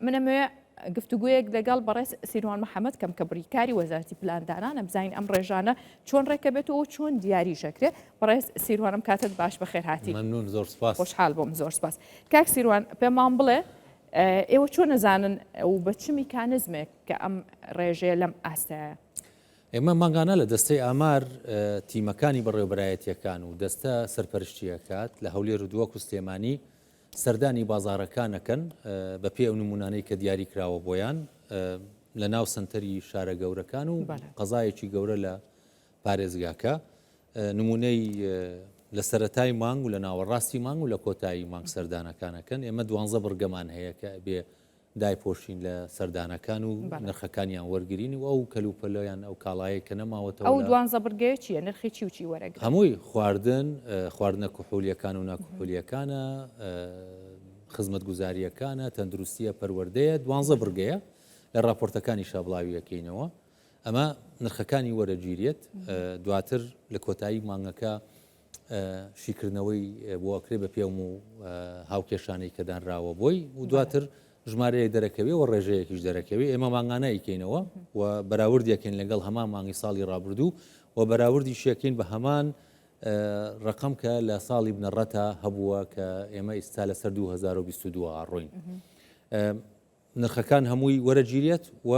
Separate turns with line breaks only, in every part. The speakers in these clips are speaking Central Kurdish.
منەمەوێ گفتوگویەک لەگەڵ بەڕێز سیروان محەممەد کەم کە بریکاری وەزارەتی پلاندانانە بزین ئەم ڕێژانە چۆن ڕێکەبێتەوە چۆن دیاریشەکرێت بەڕێز سیروانم کاتت باش بەخێر هاتی
مەمنون زۆر سپاس
خۆشحال بۆم زۆر سپاس کاک سیروان پێمان بڵێ ئێوە چۆن نەزانن و بە چ میکانزمێک کە ئەم ڕێژەیە لەم ئاستایە
ئێمە ماگانە لە دەستەی ئامار تیمەکانی بەڕێوەبەرایەتیەکان و دەستە سەرپەرشتیەکات لە هەولێر و دووەک و سلێمانی سەردانی بازاڕەکانەکەن بە پێ ئەو نمونانەی کە دیاری کراوە بۆیان لە ناو سنتەری شارە گەورەکان و قەزایەکی گەورە لە پارێزگاکە نمونەی لە سەرەتای مانگ و لە ناوەڕاستی مانگ و لە کۆتایی مانگ سەردانەکانەکەن ئێمە 12 بڕگەمان هەیە کە بێ دایپۆشین لە سەردانەکان و نرخەکانیان وەرگرین و ئەو کەلوپەلۆیان ئەو کاڵایە کە نەماوەتەوە
ئەو 12 بڕگەیە چیە نرخی چی و چی وەرەگرن
هەمووی خواردنە کوحولیەکان و ناکوحولیەکانە خزمەت گوزاریەکانە تەندروستیە پەروەردەیە 12 بڕگەیە لە راپۆرتەکانی شابڵاویەکەینەوە ئەمە نرخەکانی وەرەگیرێت دواتر لە کۆتایی مانگەکە شیکردنەوەی بۆ ئەکرێ بە پێم و هاوکێشانەی کە دانراوە بۆی و دواتر ژمارەیە دەرەکەوێ و ڕێژەیەکیش دەرەکەوێ ئێمە ماگانە ئیکەینەوە و بەراوردیەکەین لەگەڵ هەمان مانگی ساڵی ڕابردوو و بەراوردی شێکین بە هەمان ڕقم کە لە ساڵی بنەڕەتە هەبووە کە ئێمە ئێستا لەسەر 2022 ئاڕۆین نرخەکان هەمووی وەرەگیرێت و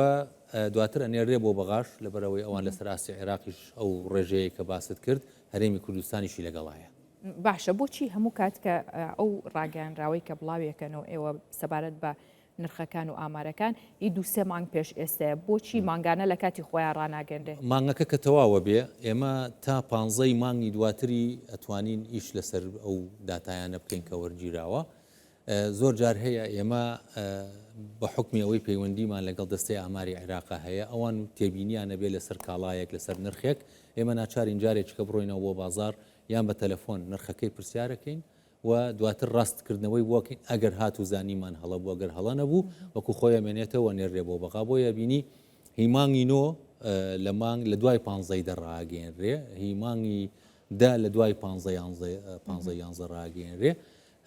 دواتر ئەنێڕێ بۆ بەغاش لەبەرەوەی ئەوان لەسەر ئاسی عێراقیش ئەو ڕێژەیە کە باست کرد هەرێمی کوردستانیشی لەگەڵایە
باشە بۆچی هەموو کات کە ئەو ڕاگەیانراوەی کە بڵاویەکەنەوە ئێوە سەبارەت بە نرخەکان و ئامارەکان ئی 2-3 مانگ پێش ئێستەیە بۆچی مانگانە لە کاتی خۆیان ڕناگەندێ
مانگەکە کە تەواوە بێ ئێمە تا 15 مانگی دواتری ئەتوانین ئیش لەسەر ئەو داتایانە بکەین کە وەرگیراوە زۆر جار هەیە ئێمە بە حکمی ئەوەی پەیوەندیمان لەگەڵ دەستەی ئاماری عێراق هەیە ئەوان تێبینیانە بێ لەسەر کاڵایەک لەسەر نرخێک ئێمە ناچارین جارێککە بڕۆینەوە بۆ بازار یان بە تەلەفۆن نرخەکەی پرسیارەکەین و دواتر ڕاستکردنەوەی بۆکەین ئەگەر هات و زانیمان هەڵە بوو ئەگەر هەڵە نەبوو وەکو خۆی ئەمێنێتەوە نێڕێ بۆ بەغا بۆیە بینی هیمانگی نۆ لە مانگ لە دوای 15 دەڕاگەێنرێ هیمانگی دا لە دوای 15 ڕاگەێنرێ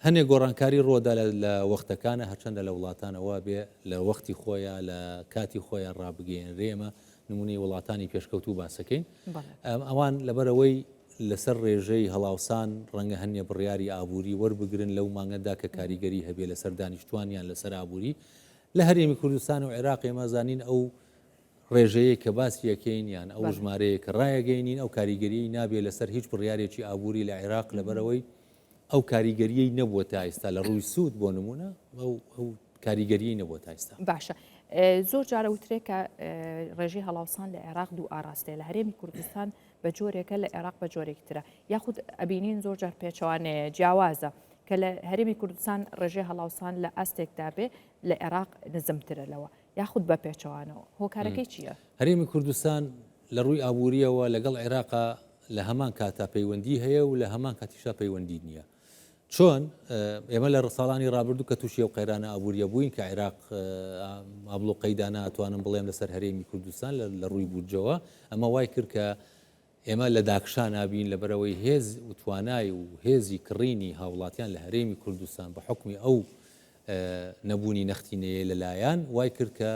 هەنێک گۆڕانکاری ڕۆدا لە وەختەکانە هەرچەندە لە وڵاتانەوە بێ لە وەختی خۆیان لە کاتی خۆیان ڕابگەێنرێمە نمونەی وڵاتانی پێشکەوتوو باسەکەین ئەوان لەبەرەوەی لەسەر ڕێژەی هەڵاوسان ڕەنگە هەنێ بڕیاری ئابووری وەربگرن لەو مانگەدا کە کاریگەری هەبێ لەسەر دانیشتوانیان لەسەر ئابووری لە هەرێمی کوردستان و عێراق ئێمە زانین ئەو ڕێژەیە کە باسی یەکەین یان ئەو ژمارەیە کە ڕایەگەینین ئەو کاریگەری نابێ لەسەر هیچ بڕیارێکی ئابووری لە عێراق لەبەرەوەی ئەو کاریگەریەی نەبووە تا ئێستا لە ڕووی سوود بۆ نمونە ئەو کاریگەریەی نەبووە تا ئێستا
باشە زۆر جارە وترێت کە ڕێژەی هەڵاوسان لە عێراق دوو ئاراستەیە لە هەرێمی کوردستان بە جۆرێکە لە عێراق بە جۆرێکی ترە یاخود ئەبینین زۆر جار پێچەوانەیە جیاوازە کە لە هەرێمی کوردستان ڕێژەی هەڵاوسان لە ئەستێکدا بێ لە عێراق نزمترە لەوە یاخود بە پێچەوانەوە هۆکارەکەی چییە؟
هەرێمی کوردستان لە ڕووی ئابووریەوە لەگەڵ عێراقا لە هەمان کاتا پەیوەندی هەیە و لە هەمان کاتیشا پەیوەندی نییە چۆن ئێمە لە ساڵانی ڕابردوو کە تووشی ئەو قەیرانە ئابووریە بووین کە عێراق ئابلوقەیدانا ئەتوانم بڵێم لەسەر هەرێمی کوردستان لە ڕووی بودجەوە ئەمە وای کرد کە ئێمە لە داکشان نابین لەبەرەوەی هێز و توانای و هێزی کڕینی هاوڵاتیان لە هەرێمی کوردستان بە حکمی ئەو نەبوونی نەختینەیە لەلایەن وای کرد کە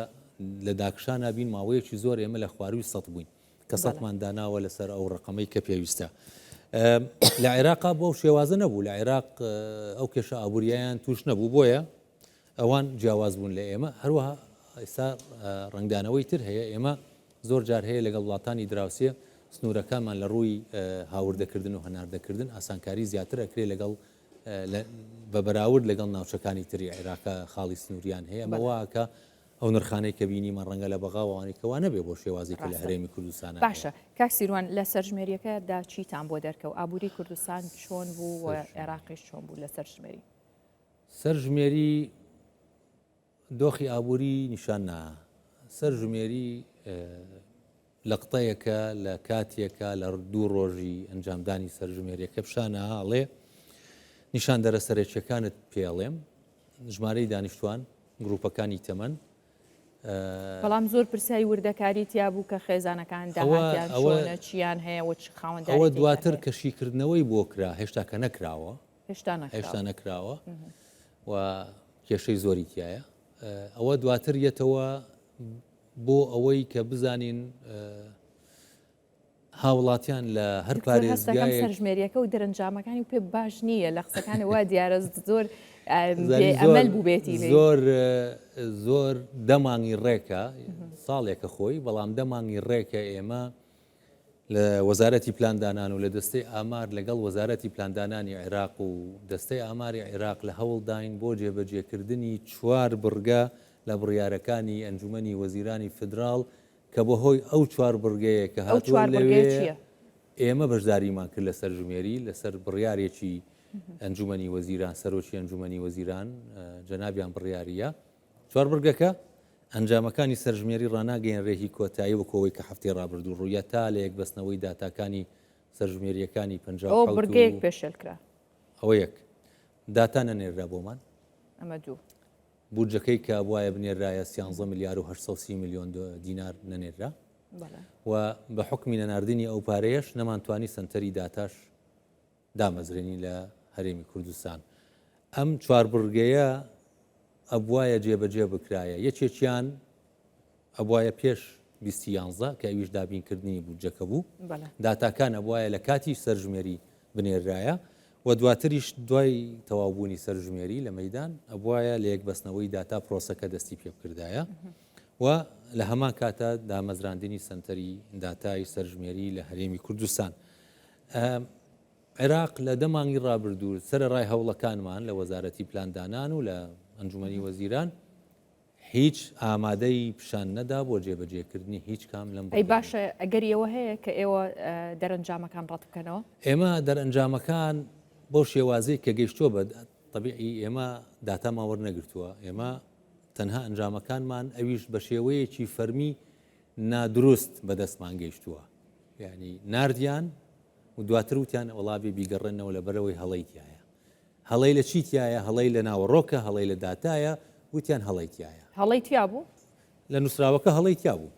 لە داکشان نابین ماوەیەکی زۆر ئێمە لە خواروی سەد بووین کە سەدمان داناوە لەسەر ئەو ڕقەمەی کە پێویستە لە عێراقا بۆ شێوازە نەبوو لە عێراق ئەو کێشە ئابوووریان توش نەبوو بۆیە ئەوان جیاواز بوون لە ئێمە هەروەها ئێستا ڕنگدانەوەی تر هەیە ئێمە زۆر جار هەیە لەگەڵ وڵاتانی دراوسێ سنوورەکانمان لە ڕووی هاوردەکردن و هەناردەکردن ئاسانکاری زیاتر ئەکرێ لەگەڵ بە بەراورد لەگەڵ ناوچەکانی تری عێراقا خاڵی سنووریان هەیە ئەمەواکە ئەو نرخانەی کە بینیمان ڕەنگە لە بەغاوانی کەوانە بێ بۆ شێوازی کە لە هەرێمی کوردستانە
باشە کاک سیروان لە سەرژمێریەکەدا چیتان بۆ دەرکەوت ئابووری کوردستان چۆن بوو و عێراقیش چۆن بوو لە سەرژمێری
سەرژمێری دۆخی ئابووری نیشان نا سەرژمێری لە قتەیەکە لە کاتێکە لە دوو ڕۆژی ئەنجامدانی سەرژمێریەکە پیشانە هاڵێ نیشان دەرە سەرێکیەکانت پێڵێم ژمارەی دانیشتوان گروپەکانی تەمەن
بەڵام زۆر پرسیایی وردەکاری تیا بوو کە خێزانەکان داهاتیان چۆنە چیان هەیە و چ خاوەنداری
ئەوە دواتر کەشیکردنەوەی بۆ کرا هێشتا کە نەکراوە
هێشتا نەکراوە
و کێشەی زۆری تایە ئەوە دواتر یەتەوە بۆ ئەوەی کە بزانین هاوڵاتیان لە هەر
هەستەکەم
پارێزگایەک
سەرژمێریەکە و دەرەنجامەکانی و پێ باش نییە لە قسەکانی وا دیارە زۆر ئەمەل بووبێتی
زۆر دەمانگی ڕێکە ساڵێکە خۆی بەڵام دەمانگی ڕێکە ئێمە لە وەزارەتی پلاندانان و لە دەستەی ئامار لەگەڵ وەزارەتی پلاندانانی عێراق و دەستەی ئاماری عێراق لە هەوڵداین بۆ جێبەجێکردنی 4 بڕگە لە بڕیارەکانی ئەنجومەنی وەزیرانی فدراڵ کە بەهۆی ئەو 4 بڕگەیە کە هاتووە لەوێ ئێمە بەشداریمان کرد لە سەرژمێری لەسەر بڕیارێکی ئەنجومەنی وەزیران سەرۆکی ئەنجومەنی وەزیران جەنابیان بڕیاریە 4 بڕگەکە ئەنجامەکانی سەرژمێری ڕناگەیەنرێکی کۆتایی وەکەوەی کە هەفتەی ڕابردوو ڕوویە تا لە یەکبەستنەوەی داتاکانی سەرژمێریەکانی 50
بڕگەیەک پێشێلکرا
ئەوە یەک داتا نەنێرا بۆمان
ئەمە دوو
بودجەکەی کە وایە بنێرایە 13 میلیار و 830 میلیۆن دینار نەنێرا و بە حکمی نەناردنی ئەو پارەیەش نەمانتوانی سنتەری داتاش دامەزرێنی لە هەرێمی کوردستان ئەم 4 بڕگەیە ئەبوایە جێبەجێ بکرایە یەکێکیان ئەبوایە پێش 2011 کە ئەویش دابینکردنی بودجەکە بوو داتاکان ئەبوایە لە کاتی سەرژمێری بنێرایە و دواتریش دوای تەواوبوونی سەرژمێری لە مەیدان ئەبوایە لە یەکبەستنەوەی داتا پرۆسەکە دەستی پێ بکردایە و لە هەمان کاتە دامەزراندنی سنتەری داتای سەرژمێری لە هەرێمی کوردستان عێراق لە دەمانگی ڕابردوو سەرەڕای هەوڵەکانمان لە وەزارەتی پلاندانان و لە ئەنجومەنی وەزیران هیچ ئامادەی پیشان نەدا بۆ جێبەجێکردنی هیچ کام لەم
ئەی باشە ئەگەریەوە هەیە کە ئێوە دەرەنجامەکان ڕەت بکەنەوە
ئێمە دەرەنجامەکان بۆ شێوازەی کە گەیشتووە بە طبیعی ئێمە داتامان وەرنەگرتووە ئێمە تەنها ئەنجامەکانمان ئەویش بە شێوەیەکی فەرمی نادروست بەدەستمان گەیشتووە یعنی نردیان و دواتر وتیان وڵابی بیگەڕێنەوە لە بەرەوەی هەڵەیتیایە هەڵەی لە چیتیایە هەڵەی لە ناوەڕۆکە هەڵەی لە داتایە وتیان هەڵەیتیایە
هەڵەیتیا بوو
لە نووسراوەکە هەڵەیتیا بوو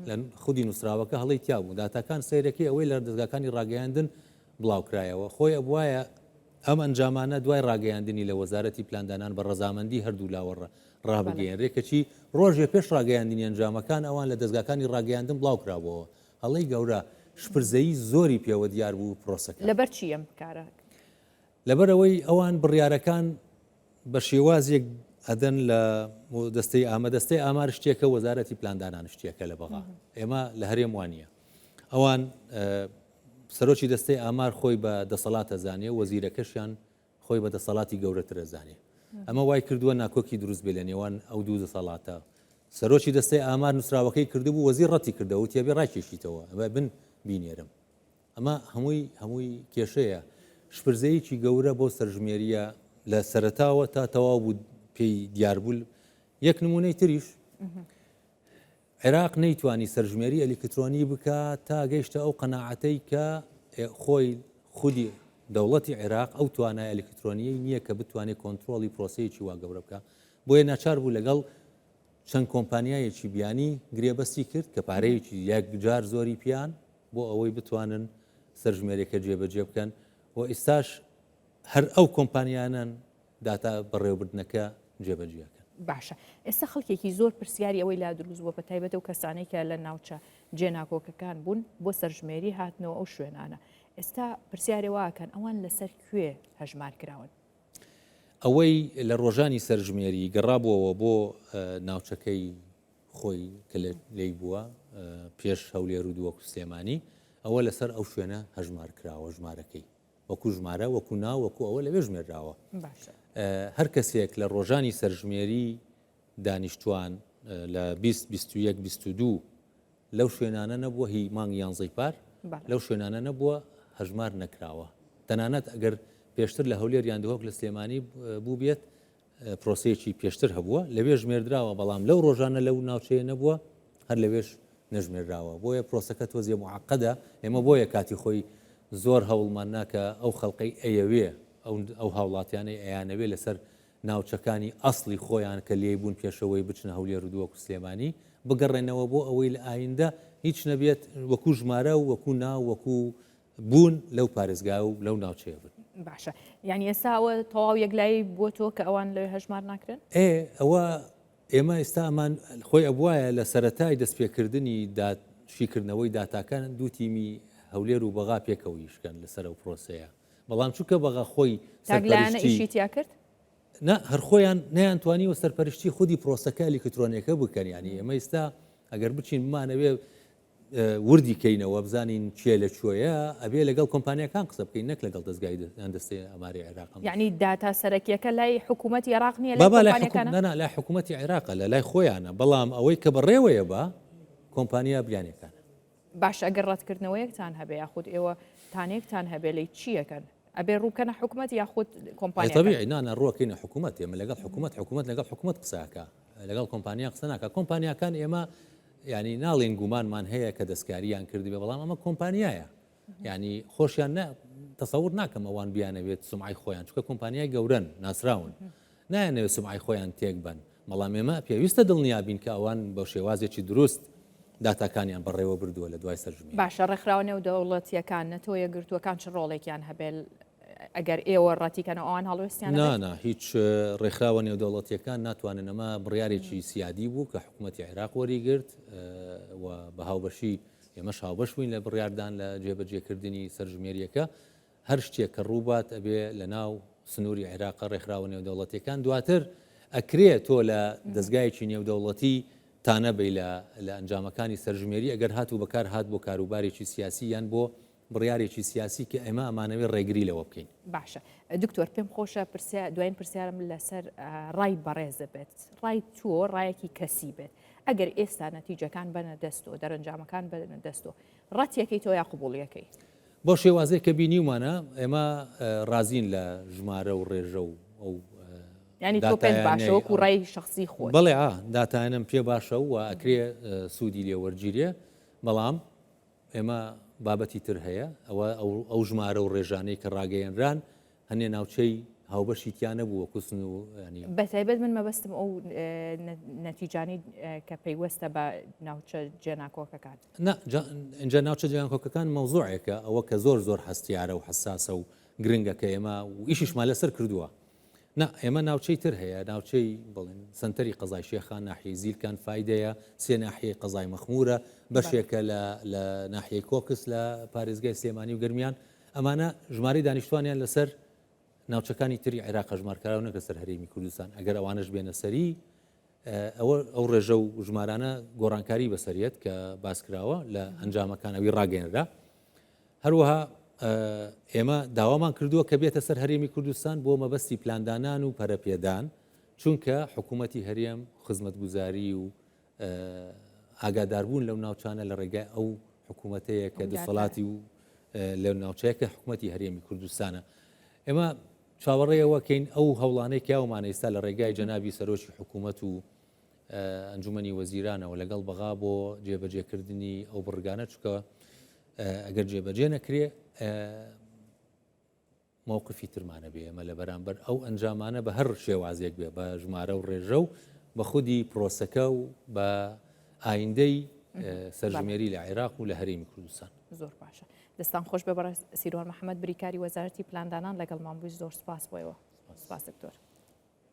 لە خودی نووسراوەکە هەڵەیتیا بوو داتاکان سیرەکەی ئەوەی لە دەستگاکانی ڕاگەیاندن بڵاوکرایەوە خۆی ئەبوایە ئەم ئەنجامانە دوای ڕاگەیاندنی لە وەزارەتی پلاندانان بە ڕەزامەندی هەردوو لاوەڕە ڕابگەیەنرێ کەچی ڕۆژێ پێش ڕاگەیاندنی ئەنجامەکان ئەوان لە دەستگاکانی ڕاگەیاندن بڵاوکرابەوە هەڵەی گەورە شپرزەیی زۆری پێوە دیار بوو پرۆسەکە
لەبەر چی ئەم کارە
لەبەرەوەی ئەوان بڕیارەکان بە شێوازێک ئەدەن لە دەستەی دەستەی ئامار شتێکە وەزارەتی پلاندانان شتێکە لە بەغا ئێمە لە هەرێم وانە ئەوان سەرۆکی دەستەی ئامار خۆی بە دەسەڵاتە زانێ وەزیرەکەشیان خۆی بە دەسەڵاتی گەورەترە زانێ ئەمە وای کردووە ناکۆکی دروست بێ لە نێوان ئەو دوو دەسەڵاتە سەرۆکی دەستەی ئامار نووسراوەکەی کردبوو وەزیر ڕەتی کردەوە و تێبێ ڕاکێشیتەوە ئەمە بن بینێرم ئەمە هەمووی کێشەیە شپرزەیەکی گەورە بۆ سەرژمێریە لە سەرەتاوە تا تەواو بوو پێی دیاربوو یەک نمونەی تریش عێراق نەیتوانی سەرژمێری ئەلیکترۆنی بکات تا گەیشتە ئەو قەناعەتەی کە خۆی خودی دەوڵەتی عێراق ئەو توانای ئەلیکترۆنیی نییە کە بتوانێت کۆنتترۆلی پرۆسەیەکی وا گەورە بکە بۆیە ناچار بوو لەگەڵ چەند کۆمپانیایەکی بیانی گرێبەستی کرد کە پارەیەکی یەکجار زۆری پیان بۆ ئەوەی بتوانن سەرژمێرێکە جێبەجێ بکەن و ئێستاش هەر ئەو کۆمپانیانن داتا بەڕێوەبردنەکە جێبەجێەکەن
باشە ئێستا خەڵکێکی زۆر پرسیاری ئەوەی لا دروست بووە بە تایبەتە و کەسانێک کە لە ناوچە جێناکۆکەکان بوون بۆ سەرژمێری هاتنەوە ئەو شوێنانە ئێستا پرسیاری واکەن ئەوان لەسەر کوێ هەژمار کراون
ئەوەی لە ڕۆژانی سەرژمێری گەڕابووەوە بۆ ناوچەکەی خۆی کە لێی بووە پێش هەولێر و دووەکو سلێمانی ئەوە لەسەر ئەو شوێنە هەژمار کراوە ژمارەکەی وەکو ژمارە وەکو ناو وەکو ئەوە لەوێ ژمێراوە هەر کەسێک لە ڕۆژانی سەرژمێری دانیشتوان لە 2022 لەو شوێنانە نەبووە هی مانگی یانزەی پار لەو شوێنانە نەبووە هەژمار نەکراوە تەنانەت ئەگەر پێشتر لە هەولێر یان دووەک لە سلێمانی بوو بێت پرۆسەیەکی پێشتر هەبووە لەوێ ژمێردراوە بەڵام لەو ڕۆژانە لەو ناوچەیە نەبووە هەر لەوێش نەژمێراوە بۆیە پرۆسەکە تۆزیە معقەدە ئێمە بۆیە کاتی خۆی زۆر هەوڵمان ناکە ئەو خەڵقەی ئەیەوێ ئەو هاوڵاتیانەی ئەیانەوێ لەسەر ناوچەکانی ئەسڵی خۆیان کە لێی بوون پێشەوەی بچنە هەولێر و دووەکو سلێمانی بگەڕێنەوە بۆ ئەوەی لە ئایندە هیچ نەبێت وەکو ژمارە و وەکو ناو وەکو بوون لەو پارێزگا و لەو ناوچەیە بن
باشە یعنی ئێستا ئەوە تەواو یەکلایی بۆ تۆ کە ئەوان لەوێ هەژمار ناکرێن
ئەوە ئێمە ئێستا ئەمان خۆی ئەبواە لە سەرەتای دەستپێکردنی شیکردنەوەی داتاکان دوو تیمی هەولێر و بەغا پێکەوەیشکەن لەسەر ئەو پرۆسەیە بەڵام چووکە بەغا خۆی
تاگلایانە ئیشی تیا کرد
هەر خۆیان نەیانتوانی و سەرپەرشتی خودی پرۆسەکە ئەلکترۆنیەکە بکەن ینی ئێمە ئێستا ئەگەر بچین بمانەوێ وردی کەینەوە بزانین چێ لە کوێیە ئەبێ لەگەڵ کۆمپانیەکان قسە بکەین نەک لەگەڵ دەستگای دەستی ئەماری عێراق
یعنی داتا سەرەکیەکە لای حکوومەتی عێراق نییە
لای حکوومەتی عێراقە لە لای خۆیانە بەڵام ئەوەی کە بەڕێوەیە بە کۆمپانیا بیانەکان
باش ئەگەر ڕەتکردنەوەیەکتان هەبێ یاخود ئێوە تانێکتان هەبێ لی چیەکەن ئەبێ ڕووکەنە حکوومەت یاخود کۆمپانیا
طبیعی نانە ڕووەکەینە حکوومەت ئێمە لەگەڵ حکوومەت لەگەڵ حکوومەت قساکە لەگەڵ کۆمپانیا قسە ناکە کۆمپانیاکان ئێمە ینی ناڵێن گومانمان هەیە کە دەستکاریان کردی بێ بەڵام ئەمە کۆمپانیایە ینی خۆشیان تەسەور ناکەم ئەوان بیانەوێت سمعی خۆیان چکە کۆمپانیای گەورن ناسراون نایەنەوێت سمعی خۆیان تێک بن بەڵام ئێمە پێویستە دڵنیابین کە ئەوان بە شێوازێکی دروست داتاکانیان بەڕێوە بردووە لە دوای سەرژمی
باشە ڕێکخراوە و دەوڵەتیەکان نەتۆیە گرتووەکان چ ڕۆڵێکیان هەبێت ئەگەر ئێوە ڕەتیکەن ئەوان هەڵوێستیان
نانە هیچ ڕێکخراوە نێودەوڵەتیەکان ناتوانن ئەمە بڕیارێکی سیادی بوو کە حکوومەتی عێراق وەریگرت و بە هاوبەشی ئێمەش هاوبەش بووین لە بڕیاردان لە جێبەجێکردنی سەرژمێریەکە هەر شتێک کە ڕووبات ئەبێ لە ناو سنووری عێراق ڕێکخراوە نێودەوڵەتیەکان دواتر ئەکرێت تۆ لە دەستگایەکی نێودەوڵەتی تانەبەی لە ئەنجامەکانی سەرژمێری ئەگەر هاتوو بەکار هات بۆ کاروبارێکی سیاسی یان بۆ بڕیارێکی سیاسی کە ئێمە ئەمانەوێت ڕێگری لەوە بکەین
باشە دکتۆر پێم خۆشە دوایین پرسیارم لەسەر ڕای بەڕێزە بێت ڕای تۆ ڕایەکی کەسی بێت ئەگەر ئێستا نەتیجەکان بنە دەستەوە دەرەنجامەکان بنە دەستەوە ڕەتیەکەی تۆ یا قبوڵیەکەی
بۆ شێوازەیە کە بینیومانە ئێمە ڕازین لە ژمارە و ڕێژە و ئەو
ینی تۆ پێت باشەوەکو ڕای شخصی خۆت
بەڵێ داتانم پێ باشە و ئەکرێ سوودی لێ وەرگیرێ بەڵام ئێمە بابەتی تر هەیە ئەو ژمارە و ڕێژانەی کە ڕاگەیەنران هەنێ ناوچەی هاوبەشی تیانە بووە کوسن و ینی
بەتایبەت من مەبەستم ئەو نەتیجانی کە پەیوەستە بە ناوچە جێناکۆکەکان
اینجا ناوچە جێناکۆکەکان مەوزوعێکە ئەوە کە زۆر حەستیارە و حساسە و گرنگە کە ئێمە و ئیشیشمان لەسەر کردووە ئێمە ناوچەی تر هەیە ناوچەی بڵێن سنتەری قەزای شێخان ناحیەی زیلکان فایدەیە سێ ناحیەی قەزای مەخمورە بەشێکە لە ناحیەی کۆکس لە پارێزگای سلێمانی و گرمیان ئەمانە ژمارەی دانیشتوانیان لەسەر ناوچەکانی تری عێراق ژمارکراوە نەکە سەر هەرێمی کوردستان ئەگەر ئەوانش بێنە سەری ئەو ڕێژە و ژمارانە گۆڕانکاری بەسەریەت کە باسکراوە لە ئەنجامەکانەوەی ڕاگەێنرا هەروەها ئێمە داوامان کردووە کە بێتە سەر هەرێمی کوردستان بۆ مەبەستی پلاندانان و پەرەپێدان چونکە حکوومەتی هەرێم خزمەتگوزاری و ئاگاداربوون لەو ناوچانە لە ڕێگای ئەو حکوومەتەیە کە دەسەڵاتی و لەو ناوچەیەکە حکوومەتی هەرێمی کوردستانە ئێمە چاوەڕێەوەکەین ئەو هەوڵانەی کیاومانە ئێستا لە ڕێگای جەنابی سەرۆکی حکوومەت و ئەنجومەنی وەزیرانەوە لەگەڵ بەغا بۆ جێبەجێکردنی ئەو بڕگانە چکە ئەگەر جێبەجێ نەکرێ مووقفی ترمانە بێ ئەمە لە بەرامبەر ئەو ئەنجامانە بە هەر شێوازێک بێ بە ژمارە و ڕێژە و بە خودی پرۆسەکە و بە ئایندەی سەرژمێری لە عێراق و لە هەرێمی کوردستان
زۆر باشە دەستان خۆش بە بەڕێز سیروان محەممەد بریکاری وەزارەتی پلاندانان لەگەڵ مامبووی زۆر سپاس بۆیەوە سپاس دکتۆر